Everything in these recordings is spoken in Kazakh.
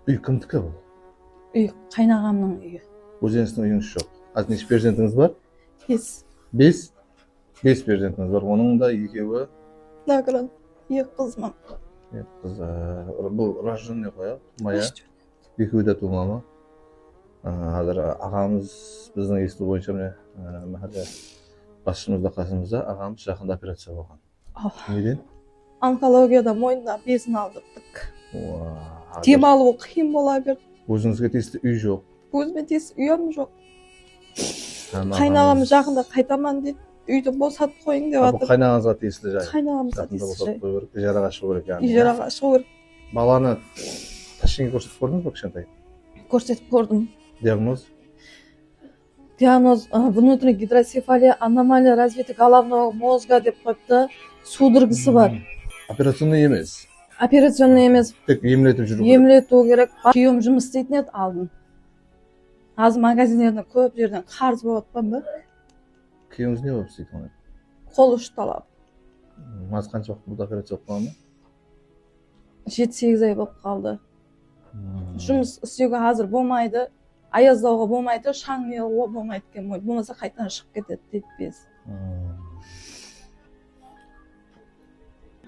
Үй кімдікі бұл? Үй қайнағамның үйі. Өзіңіздің үйіңіз жоқ. Қазір неше перзентіңіз бар? 5. 5? 5 перзентіңіз бар. Оның да екеуі Наград. 2 қызым. қыз. Бұл рожденный қой, Мая. Екеуі де тума ма? Қазір ағамыз біздің есту бойынша міне мәхәлле басшымызда қасымызда ағамыз жақында операция болған. Неден? Онкологияда мойнына безін алдырдық. Дем алу қиын бола берді. Өзіңізге тиісті үй жоқ. Өзіме тиісті үйім жоқ. Қайнағам жақында қайтаман дейді. Үйді босатып қойың деп жатыр. Қайнағаңызға тиісті жай. Қайнағамызға тиісті жай. Ижараға шығу керек яғни. Ижараға шығу керек. Баланы тәшкенге көрсетіп көрдіңіз бе кішкентай? Көрсетіп көрдім. Диагноз? Диагноз внутренняя гидроцефалия, аномалия развития головного мозга деп қойыпты. Судорогасы бар. Операционный емес. Операционный емес. Тек емлетіп жүру керек. Емлету керек. Күйеуім жұмыс істейтін еді алдын. Аз магазиндерден көп жерден қарыз болып отқан ба? Күйеуіңіз не болып істейді оны? Қол ұшталап. Аз қанша уақыт болды операция болып қалған ба? 7-8 ай болып қалды. Жұмыс істеуге қазір болмайды. Аяздауға болмайды, шаң неғуға болмайды екен. Болмаса қайтадан шығып кетеді дейді біз.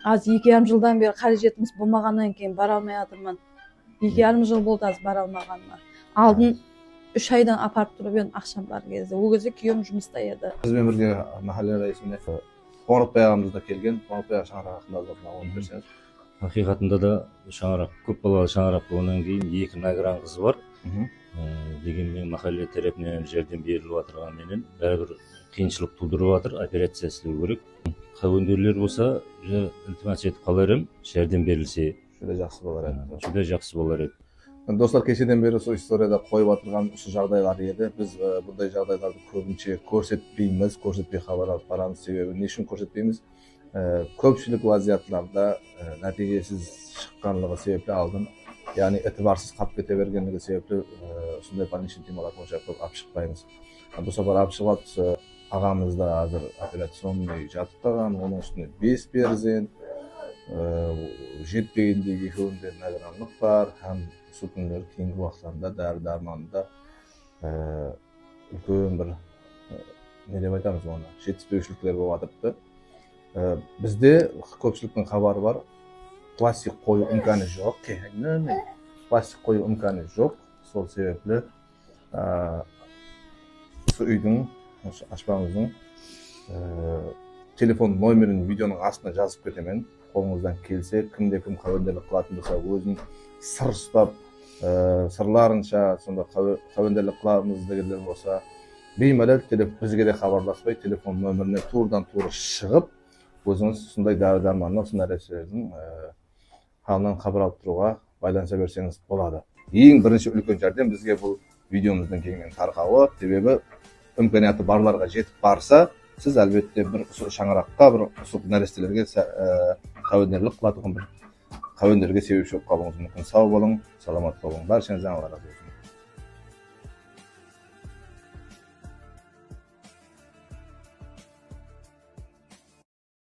Аз 2,5 жылдан бері қажетіміз болмағаннан кейін бара алмай жатырмын. 2,5 жыл болды аз бара алмағаныма. Алдын 3 айдан апарып тұрып едім ақшам бар кезде. Ол кезде күйеуім жұмыста еді. Бізбен бірге мәхәлле раисіне Қоңырбай ағамыз да келген. Қоңырбай аға шаңырақ хақында оны берсеңіз. Ақиқатында да шаңырақ, көп балалы шаңырақ болғаннан кейін 2 награн қызы бар. Дегенмен махалле тарапынан жәрдем беріліп жатырғанменен бәрібір қиыншылық тудырып жатыр, операция істеу керек. Қауендерлер болса, iltimos етіп қалар едім, жәрдем берілсе. Juda жақсы болар еді. Juda жақсы болар еді. Достар, кешеден бері сол историяда қойып отырған осы жағдайлар еді. Біз бұндай жағдайларды көбінше көрсетпейміз, көрсетпей хабар алып барамыз. Себебі не үшін көрсетпейміз? Көпшілік вазиятларда нәтижесіз шыққанлығы себепті алдын, яғни этибарсыз қалып кете бергенлігі себепті сондай больничный темалар бойынша көп алып шықпаймыз. Бұл сапар алып шығып ағамыз да қазір операционный жатып қалған, оның үстіне 5 перзент, жетпегендегі екеуінде награнлық бар, һәм осы күндері кейінгі уақыттарында дәрі-дәрманында үлкен бір не деп айтамыз оны, жетіспеушіліктер болып жатырды. Бізде көпшіліктің хабары бар, пластик қою имканы жоқ, пластик қою имканы жоқ. Сол себеплі осы үйдің, ашпаңыздың телефон номерін видеоның астына жазып кетемен. Қолыңыздан келсе, кімде кім қауендерлік қылатын болса, өзін сыр ұстап, сырларынша сонда қауендерлік қыламыз дегендер болса, беймәлел бізге де хабарласпай, телефон нөміріне туырдан-тура шығып, өзіңіз сондай дәрі-дәрманның осы нәрселердің халынан хабар алып тұруға байланыса берсеңіз болады. Ең бірінші үлкен жәрдем бізге бұл видеомыздың кеңінен тарқауы, себебі имканияты барларға жетіп барса, сіз әлбетте бір шаңыраққа, бір нәрестелерге қауендерлік қылатығын бір қауендерге себепші болып қалуыңыз мүмкін. Сау болың, саламат болың. Баршаңыздан алла разы болсын.